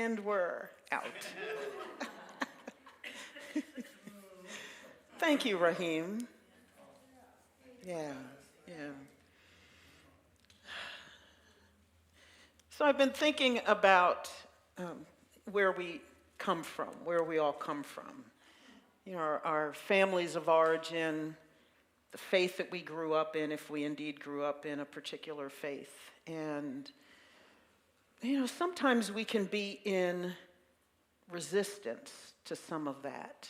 And we're out. Thank you, Raheem. Yeah, yeah. So I've been thinking about where we come from, where we all come from. You know, our families of origin, the faith that we grew up in, if we indeed grew up in a particular faith. And, you know, sometimes we can be in resistance to some of that.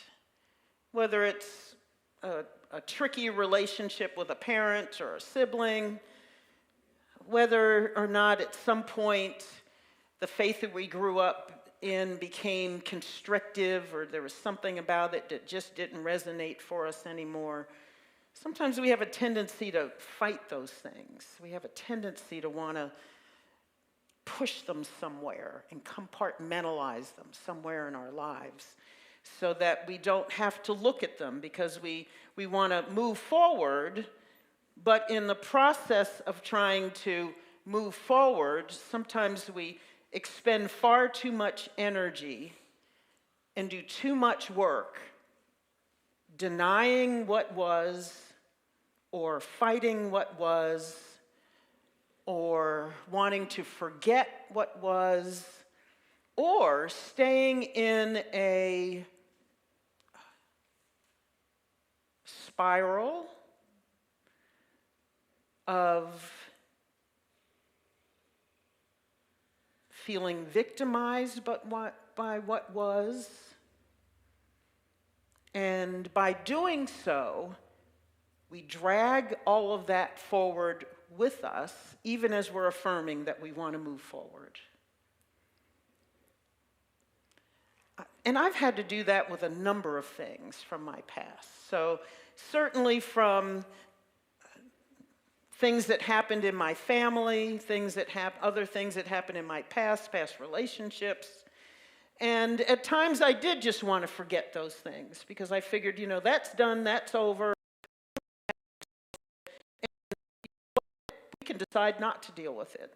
Whether it's a tricky relationship with a parent or a sibling, whether or not at some point the faith that we grew up in became constrictive or there was something about it that just didn't resonate for us anymore. Sometimes we have a tendency to fight those things. We have a tendency to want to push them somewhere and compartmentalize them somewhere in our lives so that we don't have to look at them because we want to move forward. But in the process of trying to move forward, sometimes we expend far too much energy and do too much work denying what was, or fighting what was, or wanting to forget what was, or staying in a spiral of feeling victimized by what was, and by doing so, we drag all of that forward with us, even as we're affirming that we want to move forward. And I've had to do that with a number of things from my past. So certainly from things that happened in my family, other things that happened in my past relationships. And at times I did just want to forget those things because I figured, you know, that's done, that's over. We can decide not to deal with it.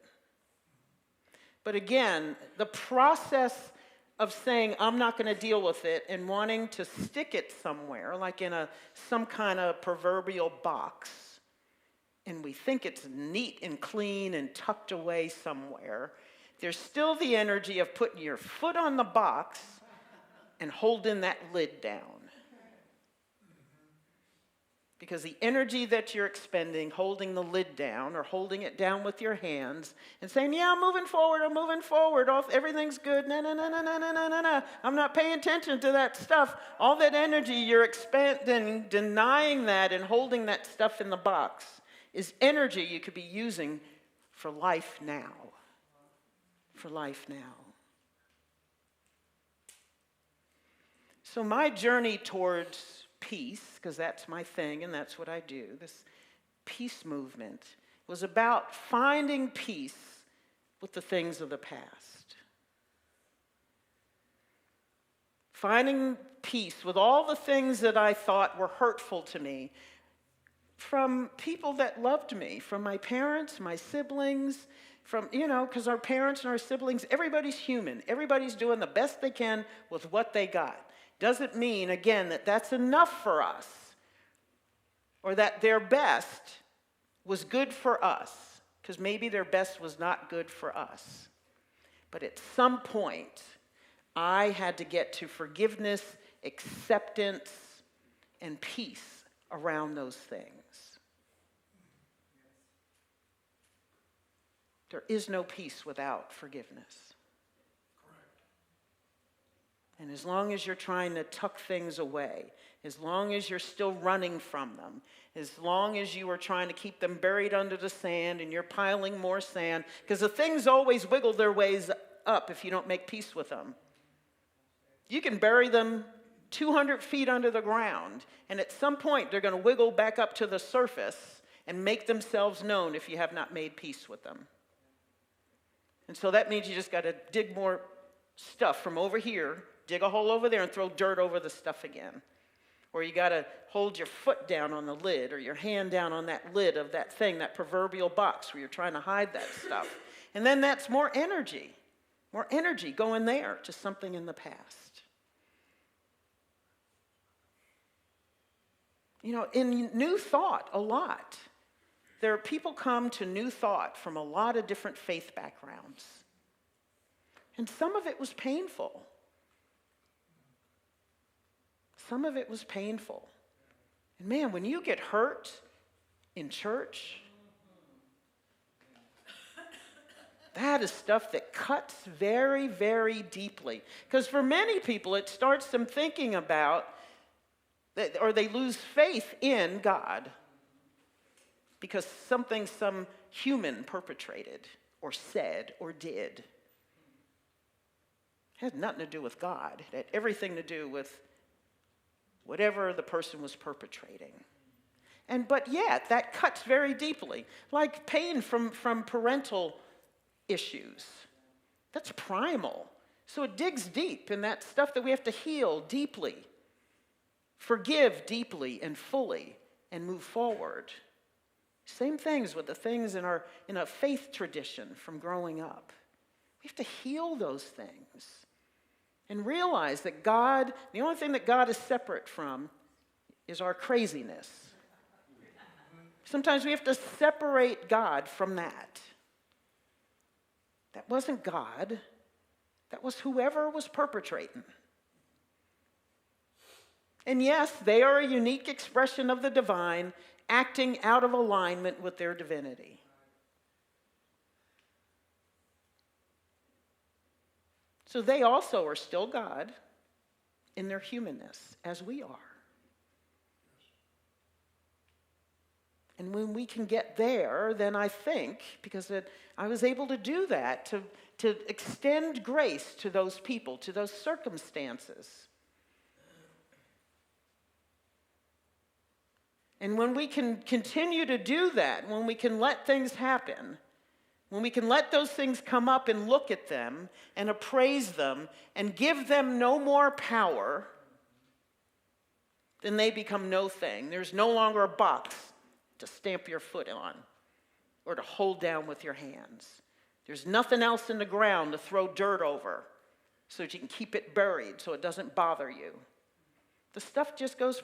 But again, the process of saying I'm not going to deal with it and wanting to stick it somewhere, like in some kind of proverbial box, and we think it's neat and clean and tucked away somewhere, there's still the energy of putting your foot on the box and holding that lid down. Because the energy that you're expending, holding the lid down or holding it down with your hands and saying, yeah, I'm moving forward, everything's good, no, I'm not paying attention to that stuff. All that energy you're expending, denying that and holding that stuff in the box is energy you could be using for life now. For life now. So my journey towards peace, because that's my thing and that's what I do, this peace movement was about finding peace with the things of the past. Finding peace with all the things that I thought were hurtful to me from people that loved me, from my parents, my siblings, from, you know, because our parents and our siblings, everybody's human. Everybody's doing the best they can with what they got. Doesn't mean, again, that that's enough for us or that their best was good for us, because maybe their best was not good for us. But at some point, I had to get to forgiveness, acceptance, and peace around those things. There is no peace without forgiveness. And as long as you're trying to tuck things away, as long as you're still running from them, as long as you are trying to keep them buried under the sand and you're piling more sand, because the things always wiggle their ways up if you don't make peace with them. You can bury them 200 feet under the ground, and at some point they're going to wiggle back up to the surface and make themselves known if you have not made peace with them. And so that means you just got to dig more stuff from over here, dig a hole over there, and throw dirt over the stuff again. Or you got to hold your foot down on the lid or your hand down on that lid of that thing, that proverbial box where you're trying to hide that stuff. And then that's more energy. more energy going there to something in the past. You know, in New Thought, a lot. There are people come to New Thought from a lot of different faith backgrounds. And some of it was painful. Some of it was painful. And man, when you get hurt in church, that is stuff that cuts very, very deeply. Because for many people, it starts them thinking about, or they lose faith in God because something some human perpetrated or said or did. It had nothing to do with God. It had everything to do with whatever the person was perpetrating. But yet, that cuts very deeply. Like pain from parental issues. That's primal. So it digs deep in that stuff that we have to heal deeply, forgive deeply and fully, and move forward. Same things with the things in a faith tradition from growing up. We have to heal those things and realize that God, the only thing that God is separate from is our craziness. Sometimes we have to separate God from that. That wasn't God. That was whoever was perpetrating. And yes, they are a unique expression of the divine, acting out of alignment with their divinity. So they also are still God in their humanness, as we are. And when we can get there, then I think, because I was able to do that, to extend grace to those people, to those circumstances. And when we can continue to do that, when we can let things happen, when we can let those things come up and look at them and appraise them and give them no more power, then they become no thing. There's no longer a box to stamp your foot on or to hold down with your hands. There's nothing else in the ground to throw dirt over so that you can keep it buried so it doesn't bother you. The stuff just goes.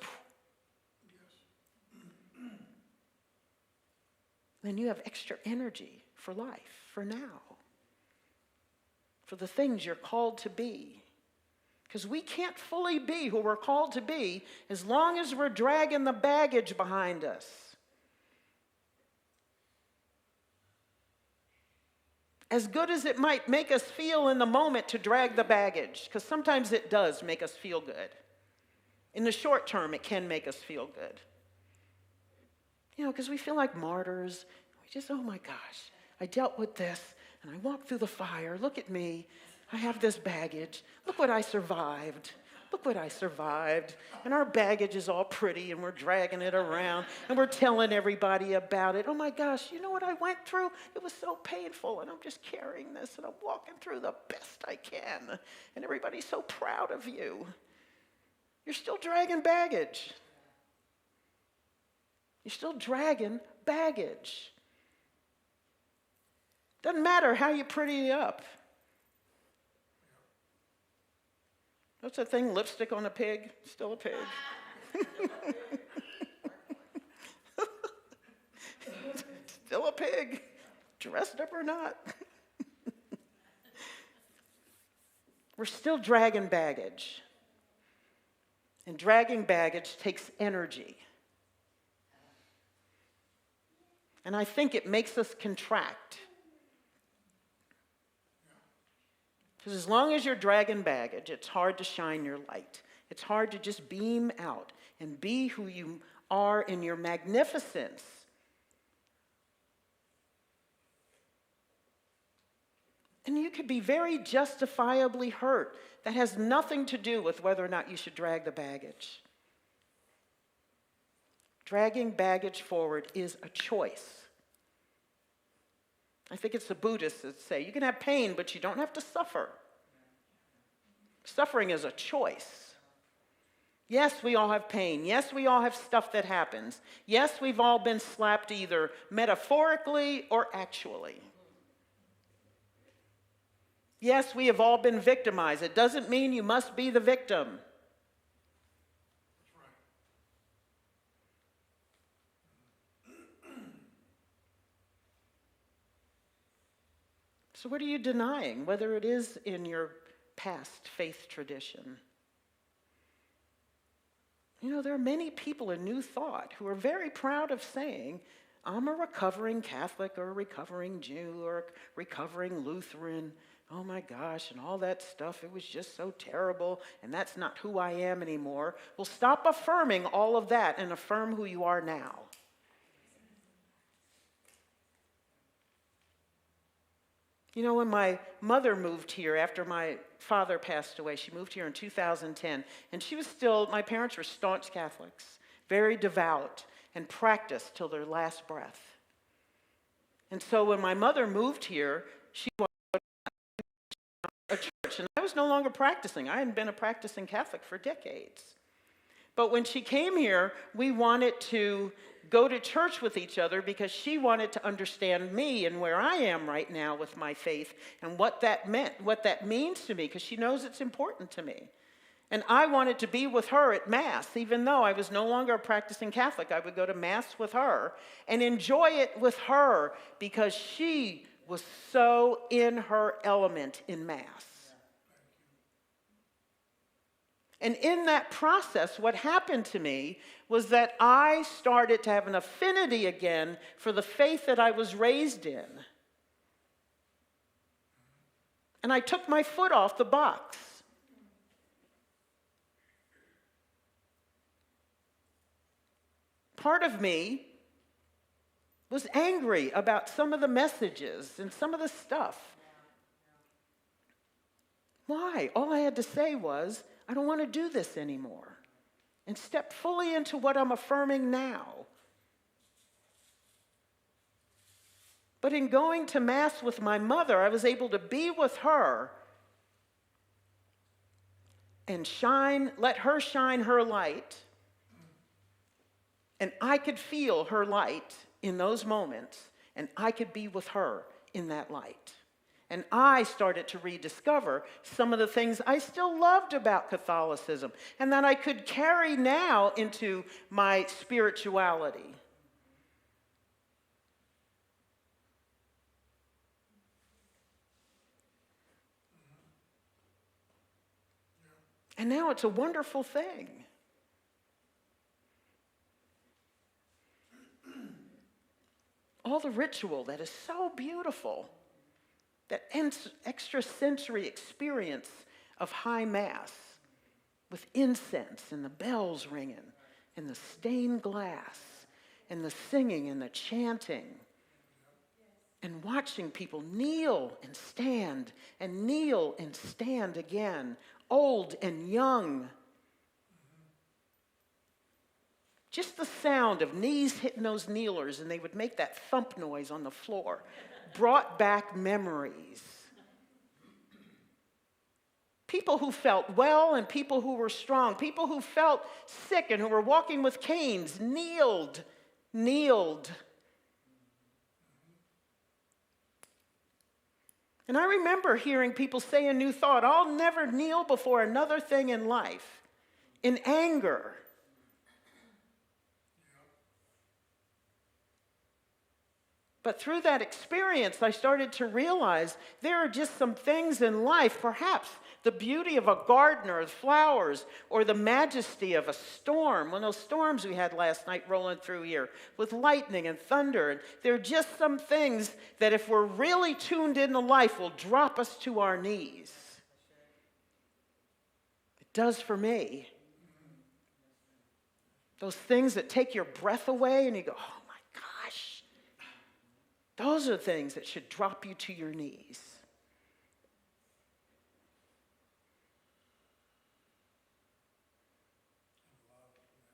Then you have extra energy for life, for now, for the things you're called to be. Because we can't fully be who we're called to be as long as we're dragging the baggage behind us. As good as it might make us feel in the moment to drag the baggage, because sometimes it does make us feel good. In the short term, it can make us feel good. You know, because we feel like martyrs. We just, oh my gosh, I dealt with this, and I walked through the fire. Look at me. I have this baggage. Look what I survived. Look what I survived. And our baggage is all pretty, and we're dragging it around, and we're telling everybody about it. Oh my gosh, you know what I went through? It was so painful, and I'm just carrying this, and I'm walking through the best I can. And everybody's so proud of you. You're still dragging baggage. You're still dragging baggage. Doesn't matter how you pretty it up. What's that thing? Lipstick on a pig? Still a pig. Still a pig, dressed up or not. We're still dragging baggage. And dragging baggage takes energy. And I think it makes us contract. Because as long as you're dragging baggage, it's hard to shine your light. It's hard to just beam out and be who you are in your magnificence. And you could be very justifiably hurt. That has nothing to do with whether or not you should drag the baggage. Dragging baggage forward is a choice. I think it's the Buddhists that say you can have pain, but you don't have to suffer. Suffering is a choice. Yes, we all have pain. Yes, we all have stuff that happens. Yes, we've all been slapped either metaphorically or actually. Yes, we have all been victimized. It doesn't mean you must be the victim. So what are you denying, whether it is in your past faith tradition? You know, there are many people in New Thought who are very proud of saying, I'm a recovering Catholic or a recovering Jew or a recovering Lutheran. Oh my gosh, and all that stuff, it was just so terrible, and that's not who I am anymore. Well, stop affirming all of that and affirm who you are now. You know, when my mother moved here after my father passed away, she moved here in 2010, and she was still, my parents were staunch Catholics, very devout, and practiced till their last breath. And so when my mother moved here, she wanted a church, and I was no longer practicing. I hadn't been a practicing Catholic for decades. But when she came here, we wanted to go to church with each other because she wanted to understand me and where I am right now with my faith and what that meant, what that means to me, because she knows it's important to me. And I wanted to be with her at Mass. Even though I was no longer a practicing Catholic, I would go to Mass with her and enjoy it with her because she was so in her element in Mass. And in that process, what happened to me was that I started to have an affinity again for the faith that I was raised in. And I took my foot off the box. Part of me was angry about some of the messages and some of the stuff. Why? All I had to say was, I don't want to do this anymore, and step fully into what I'm affirming now. But in going to Mass with my mother, I was able to be with her and let her shine her light, and I could feel her light in those moments, and I could be with her in that light. And I started to rediscover some of the things I still loved about Catholicism and that I could carry now into my spirituality. And now it's a wonderful thing. All the ritual that is so beautiful. That extrasensory experience of high Mass with incense and the bells ringing and the stained glass and the singing and the chanting and watching people kneel and stand and kneel and stand again, old and young. Just the sound of knees hitting those kneelers and they would make that thump noise on the floor brought back memories. People who felt well and people who were strong, people who felt sick and who were walking with canes, kneeled. And I remember hearing people say in New Thought, I'll never kneel before another thing in life, in anger. But through that experience, I started to realize there are just some things in life, perhaps the beauty of a garden or flowers or the majesty of a storm. One of those storms we had last night rolling through here with lightning and thunder. And there are just some things that if we're really tuned into life will drop us to our knees. It does for me. Those things that take your breath away and you go, oh, those are things that should drop you to your knees.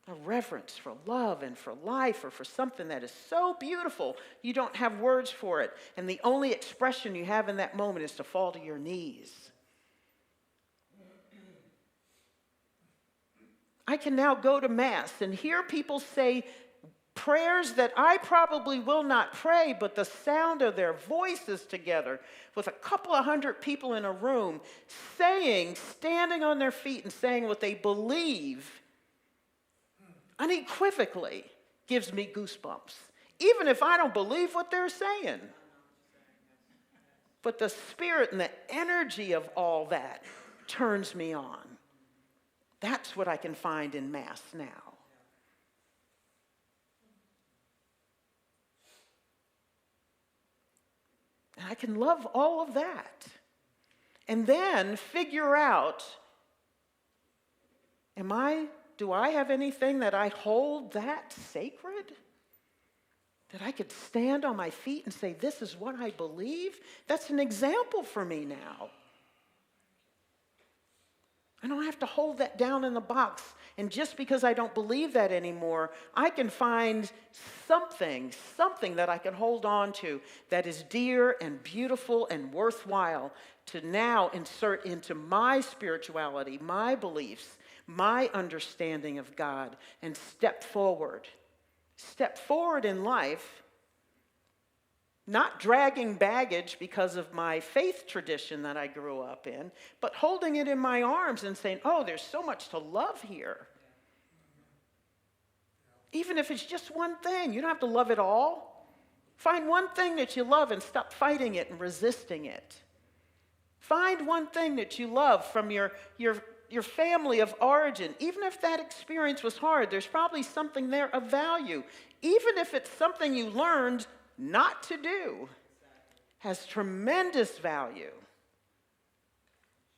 A reverence for love and for life or for something that is so beautiful, you don't have words for it. And the only expression you have in that moment is to fall to your knees. I can now go to Mass and hear people say Prayers that I probably will not pray, but the sound of their voices together with a couple of hundred people in a room saying, standing on their feet and saying what they believe unequivocally gives me goosebumps, even if I don't believe what they're saying. But the spirit and the energy of all that turns me on. That's what I can find in Mass now. And I can love all of that. And then figure out, do I have anything that I hold that sacred? That I could stand on my feet and say, this is what I believe? That's an example for me now. I don't have to hold that down in the box. And just because I don't believe that anymore, I can find something that I can hold on to that is dear and beautiful and worthwhile to now insert into my spirituality, my beliefs, my understanding of God, and step forward. Step forward in life, not dragging baggage because of my faith tradition that I grew up in, but holding it in my arms and saying, oh, there's so much to love here. Even if it's just one thing, you don't have to love it all. Find one thing that you love and stop fighting it and resisting it. Find one thing that you love from your family of origin. Even if that experience was hard, there's probably something there of value. Even if it's something you learned not to do, has tremendous value.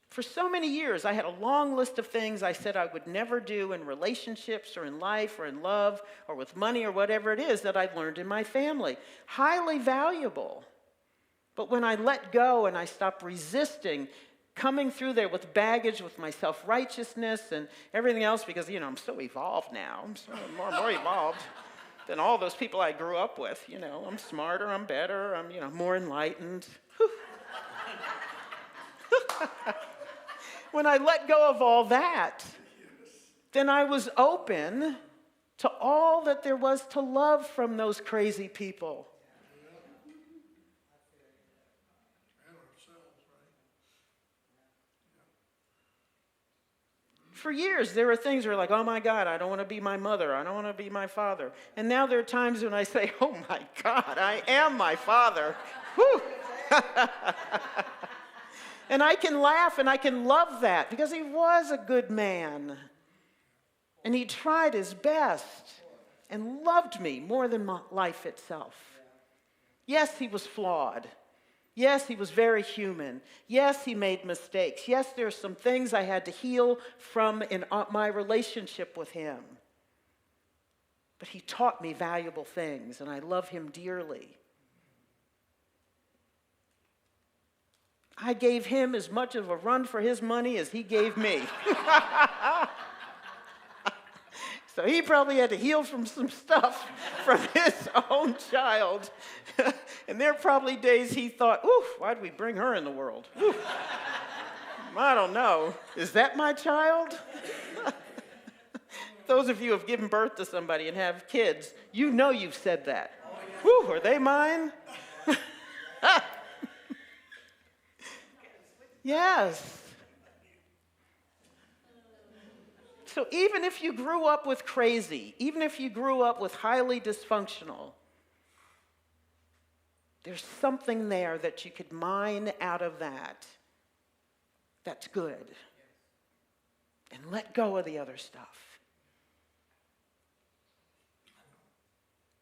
For so many years, I had a long list of things I said I would never do in relationships or in life or in love or with money or whatever it is that I've learned in my family. Highly valuable. But when I let go and I stopped resisting coming through there with baggage, with my self-righteousness and everything else, because, I'm so evolved now. I'm so more evolved than all those people I grew up with. I'm smarter, I'm better, I'm, more enlightened. When I let go of all that, then I was open to all that there was to love from those crazy people. For years, there were things where like, oh my God, I don't want to be my mother. I don't want to be my father. And now there are times when I say, oh my God, I am my father. Whew. And I can laugh and I can love that because he was a good man. And he tried his best and loved me more than my life itself. Yes, he was flawed. Yes, he was very human. Yes, he made mistakes. Yes, there are some things I had to heal from in my relationship with him. But he taught me valuable things, and I love him dearly. I gave him as much of a run for his money as he gave me. So he probably had to heal from some stuff from his own child. And there are probably days he thought, ooh, why'd we bring her in the world? Ooh. I don't know. Is that my child? Those of you who have given birth to somebody and have kids, you've said that. Whew, are they mine? Yes. So even if you grew up with crazy, even if you grew up with highly dysfunctional, there's something there that you could mine out of that that's good. And let go of the other stuff.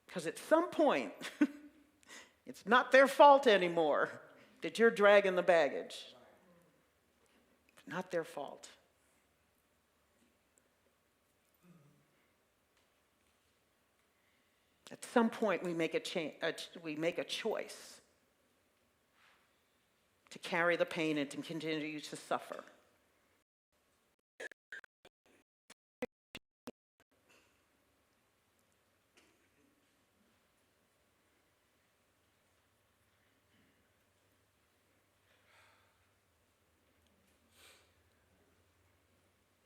Because at some point, it's not their fault anymore that you're dragging the baggage. It's not their fault. At some point, we make a choice to carry the pain and to continue to suffer.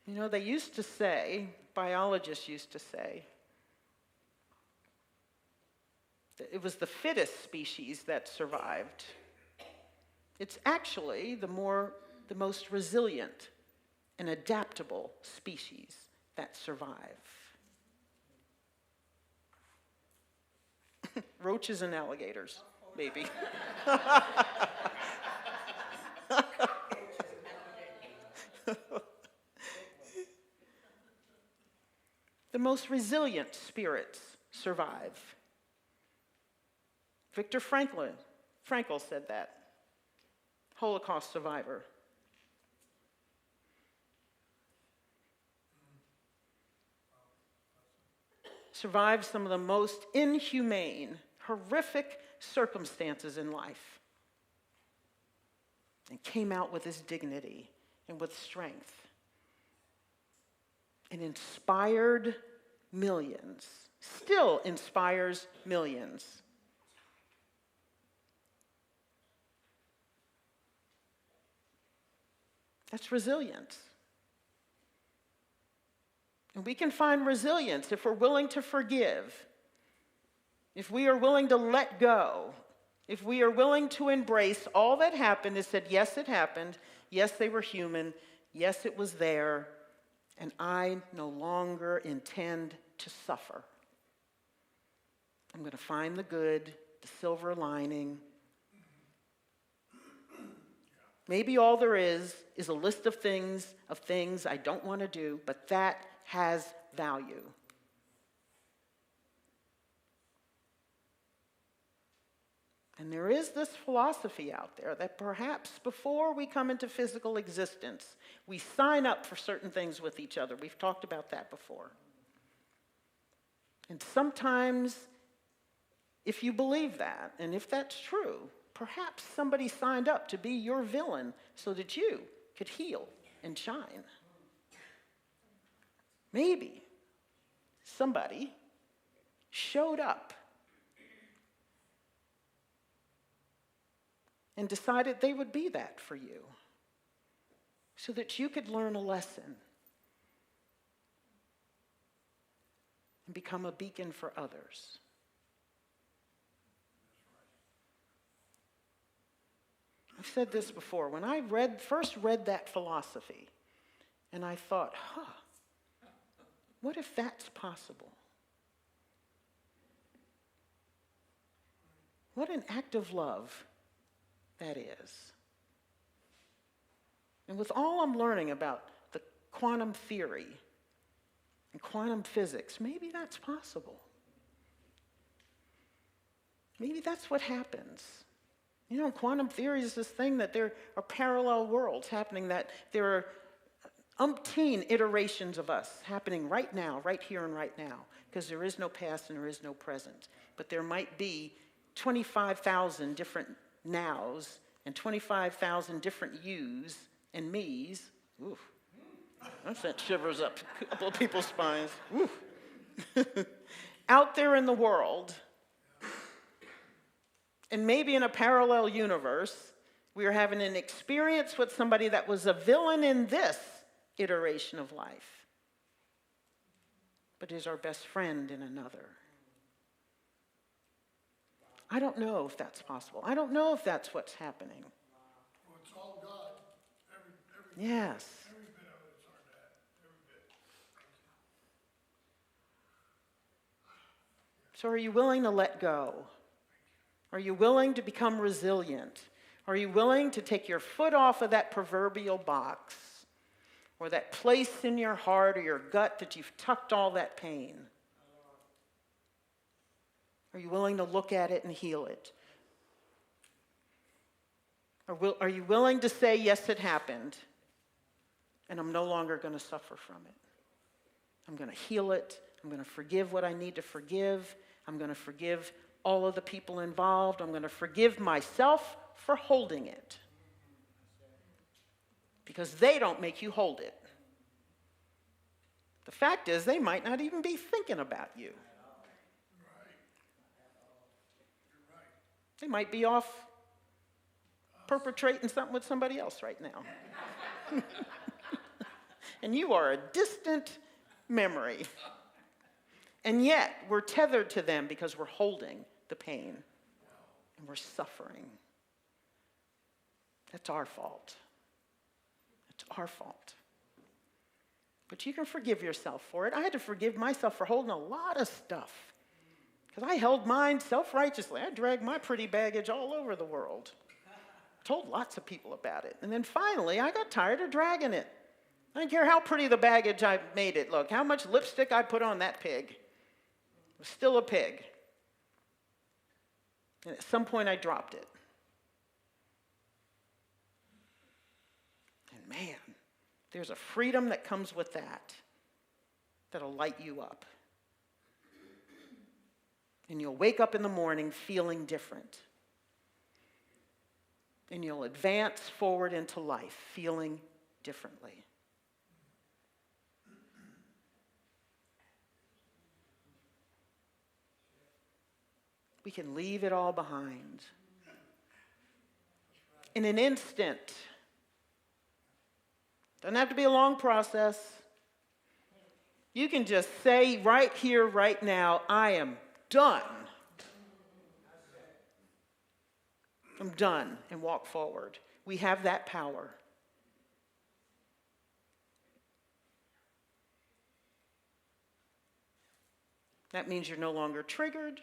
They used to say, biologists used to say, It was the fittest species that survived. It's actually the most resilient and adaptable species that survive. Roaches and alligators, maybe. The most resilient spirits survive. Viktor Frankl said that. Holocaust survivor. Survived some of the most inhumane, horrific circumstances in life, and came out with his dignity and with strength, and inspired millions, still inspires millions. That's resilience. And we can find resilience if we're willing to forgive, if we are willing to let go, if we are willing to embrace all that happened and said, yes, it happened, yes, they were human, yes, it was there, and I no longer intend to suffer. I'm going to find the good, the silver lining. Maybe all there is a list of things I don't want to do, but that has value. And there is this philosophy out there that perhaps before we come into physical existence, we sign up for certain things with each other. We've talked about that before. And sometimes, if you believe that, and if that's true, perhaps somebody signed up to be your villain so that you could heal and shine. Maybe somebody showed up and decided they would be that for you so that you could learn a lesson and become a beacon for others. I've said this before. When I first read that philosophy, and I thought, what if that's possible? What an act of love that is. And with all I'm learning about the quantum theory and quantum physics, maybe that's possible. Maybe that's what happens. You know, quantum theory is this thing that there are parallel worlds happening, that there are umpteen iterations of us happening right now, right here and right now, because there is no past and there is no present. But there might be 25,000 different nows and 25,000 different yous and me's. Ooh, that sent shivers up a couple of people's spines. Out there in the world. And maybe in a parallel universe, we are having an experience with somebody that was a villain in this iteration of life, but is our best friend in another. I don't know if that's possible. I don't know if that's what's happening. Well, it's all God. Every Yes. Every bit of it is our dad. Every bit. So are you willing to let go? Are you willing to become resilient? Are you willing to take your foot off of that proverbial box or that place in your heart or your gut that you've tucked all that pain? Are you willing to look at it and heal it? Are you willing to say, yes, it happened, and I'm no longer going to suffer from it? I'm going to heal it. I'm going to forgive what I need to forgive. I'm going to forgive all of the people involved. I'm going to forgive myself for holding it, because they don't make you hold it. The fact is, they might not even be thinking about you. They might be off perpetrating something with somebody else right now. And you are a distant memory. And yet, we're tethered to them because we're holding the pain, and we're suffering. That's our fault. It's our fault. But you can forgive yourself for it. I had to forgive myself for holding a lot of stuff, because I held mine self-righteously. I dragged my pretty baggage all over the world. Told lots of people about it. And then finally, I got tired of dragging it. I didn't care how pretty the baggage I made it look, how much lipstick I put on that pig. It was still a pig. And at some point, I dropped it. And man, there's a freedom that comes with that that'll light you up. And you'll wake up in the morning feeling different. And you'll advance forward into life feeling differently. We can leave it all behind. In an instant. Doesn't have to be a long process. You can just say right here, right now, I am done. I'm done, and walk forward. We have that power. That means you're no longer triggered.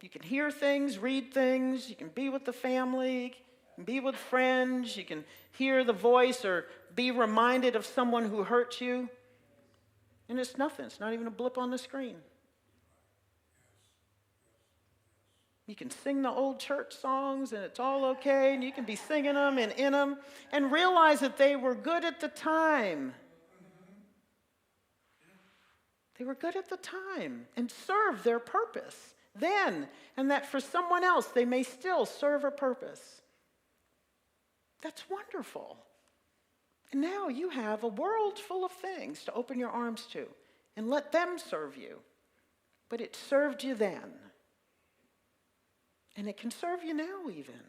You can hear things, read things, you can be with the family, you can be with friends, you can hear the voice or be reminded of someone who hurt you. And it's nothing, it's not even a blip on the screen. You can sing the old church songs and it's all okay, and you can be singing them and in them and realize that they were good at the time. They were good at the time and served their purpose then, and that for someone else they may still serve a purpose. That's wonderful. And now you have a world full of things to open your arms to and let them serve you. But it served you then. And it can serve you now even.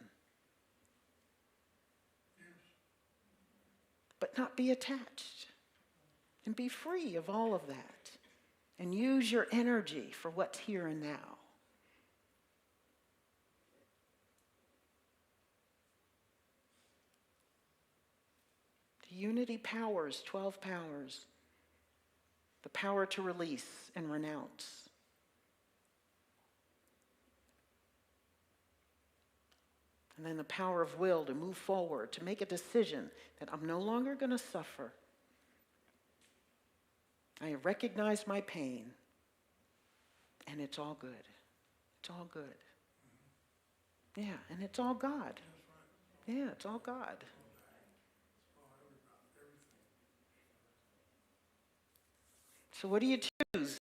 But not be attached. And be free of all of that. And use your energy for what's here and now. The unity powers, 12 powers. The power to release and renounce. And then the power of will to move forward, to make a decision that I'm no longer going to suffer. I recognize my pain, and it's all good. It's all good. Yeah, and it's all God. Yeah, it's all God. So what do you choose?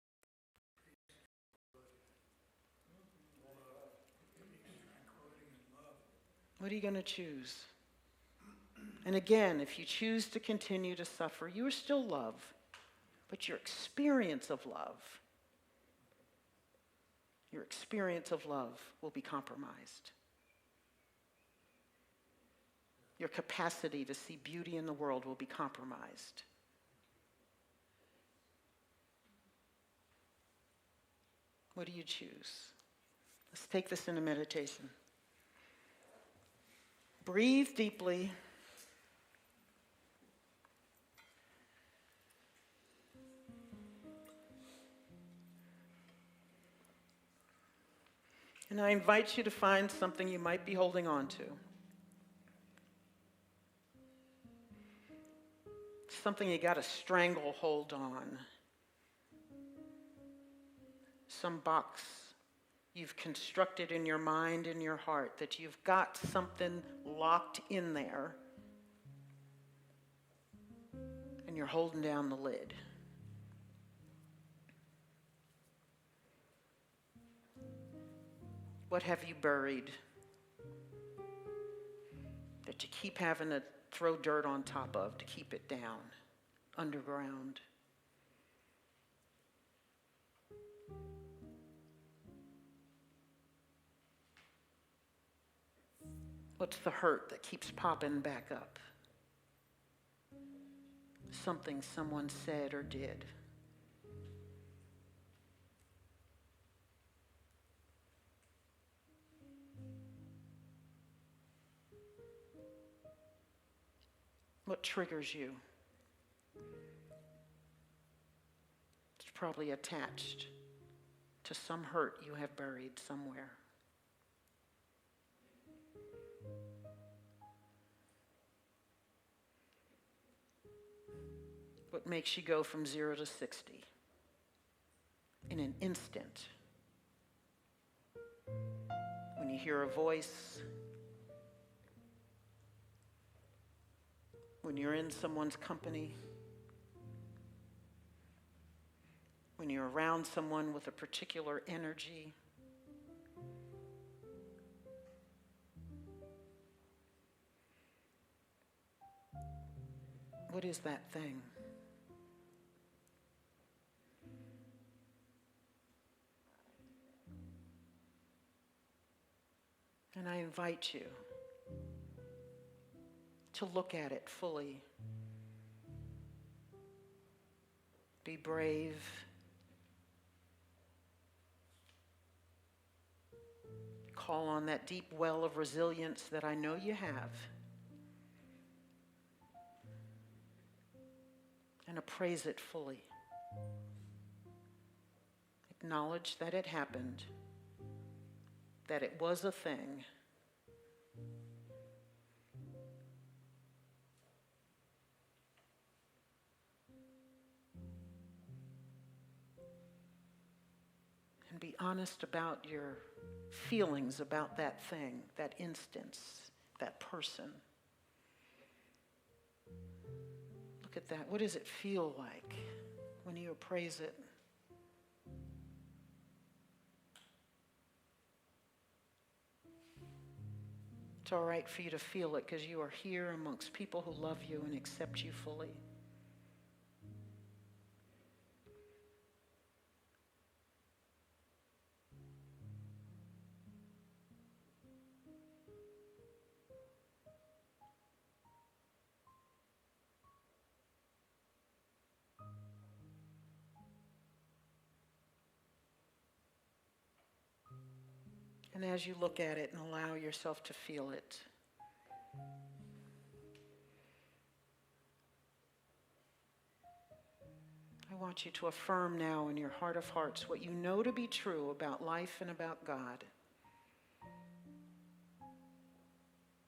What are you going to choose? And again, if you choose to continue to suffer, you are still love. But your experience of love will be compromised. Your capacity to see beauty in the world will be compromised. What do you choose? Let's take this into meditation. Breathe deeply. And I invite you to find something you might be holding on to. Something you got a stranglehold on. Some box you've constructed in your mind and your heart that you've got something locked in there and you're holding down the lid. What have you buried that you keep having to throw dirt on top of to keep it down, underground? What's the hurt that keeps popping back up? Something someone said or did. What triggers you? It's probably attached to some hurt you have buried somewhere. What makes you go from 0 to 60 in an instant? When you hear a voice, when you're in someone's company, when you're around someone with a particular energy, what is that thing? And I invite you to look at it fully. Be brave. Call on that deep well of resilience that I know you have. And appraise it fully. Acknowledge that it happened, that it was a thing. And be honest about your feelings about that thing, that instance, that person. Look at that. What does it feel like when you appraise it? It's all right for you to feel it because you are here amongst people who love you and accept you fully. And as you look at it and allow yourself to feel it, I want you to affirm now in your heart of hearts what you know to be true about life and about God.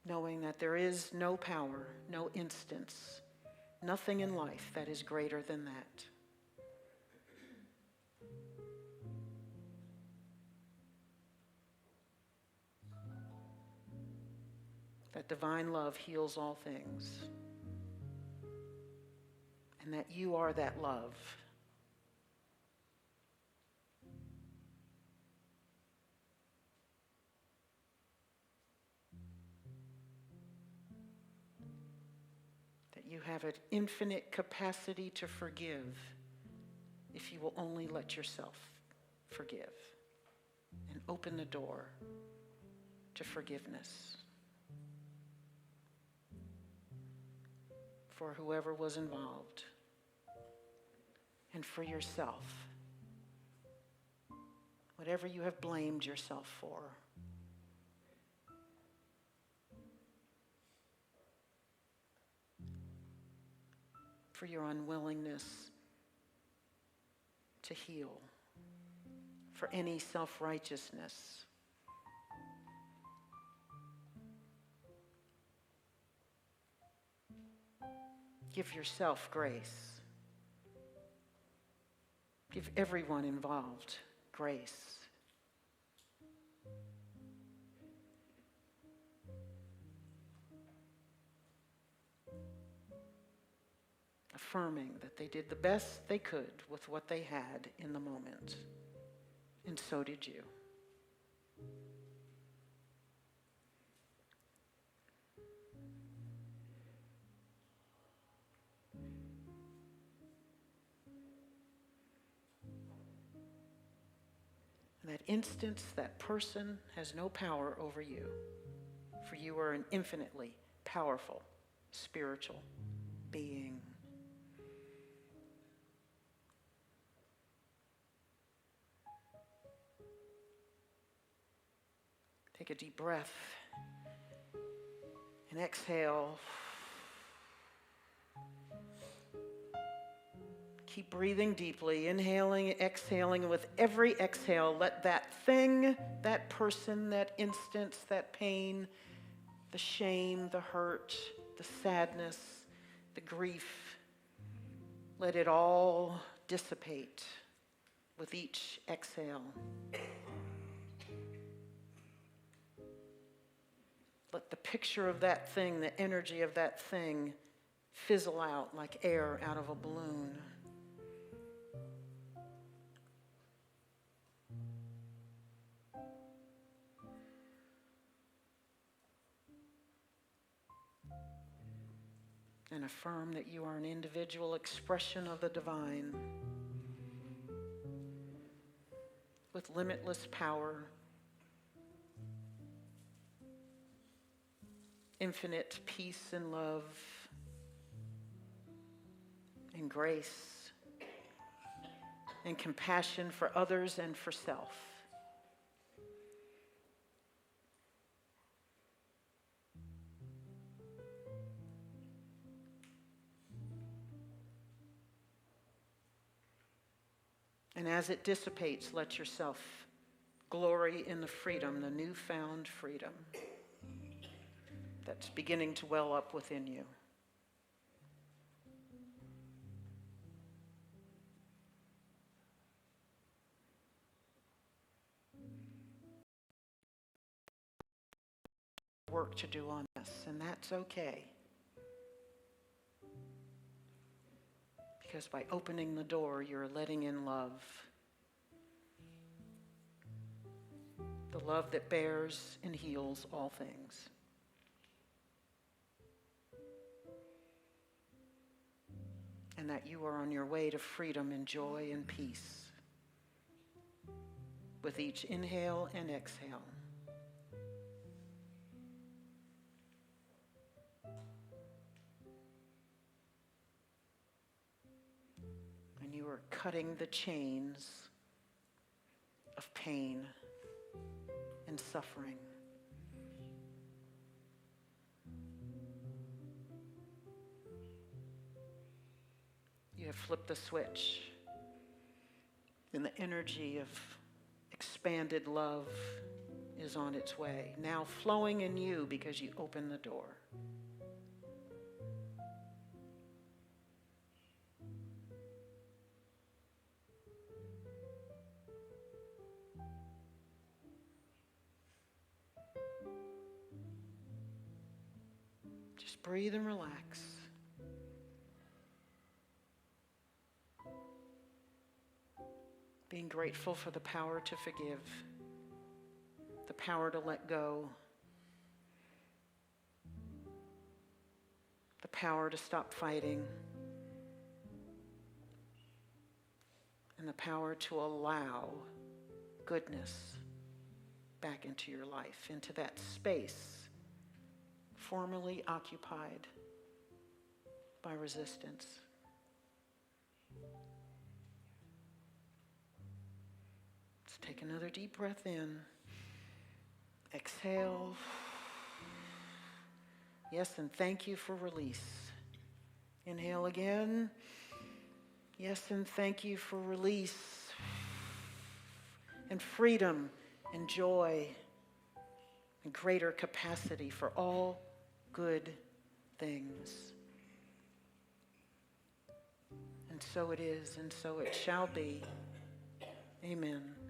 Knowing that there is no power, no instance, nothing in life that is greater than that. That divine love heals all things. And that you are that love. That you have an infinite capacity to forgive if you will only let yourself forgive and open the door to forgiveness. For whoever was involved, and for yourself, whatever you have blamed yourself for. For your unwillingness to heal, for any self-righteousness. Give yourself grace. Give everyone involved grace. Affirming that they did the best they could with what they had in the moment. And so did you. That instance, that person has no power over you, for you are an infinitely powerful spiritual being. Take a deep breath and exhale. Keep breathing deeply, inhaling, exhaling. With every exhale, let that thing, that person, that instance, that pain, the shame, the hurt, the sadness, the grief, let it all dissipate with each exhale. Let the picture of that thing, the energy of that thing, fizzle out like air out of a balloon. And affirm that you are an individual expression of the divine with limitless power, infinite peace and love and grace and compassion for others and for self. And as it dissipates, let yourself glory in the freedom, the newfound freedom that's beginning to well up within you. Work to do on this, and that's okay. Because by opening the door, you're letting in love. The love that bears and heals all things. And that you are on your way to freedom and joy and peace with each inhale and exhale. And you are cutting the chains of pain and suffering. You have flipped the switch, and the energy of expanded love is on its way, now flowing in you because you opened the door. Just breathe and relax. Being grateful for the power to forgive, the power to let go, the power to stop fighting, and the power to allow goodness back into your life, into that space formerly occupied by resistance. Let's take another deep breath in. Exhale. Yes, and thank you for release. Inhale again. Yes, and thank you for release and freedom and joy and greater capacity for all good things. And so it is, and so it shall be. Amen.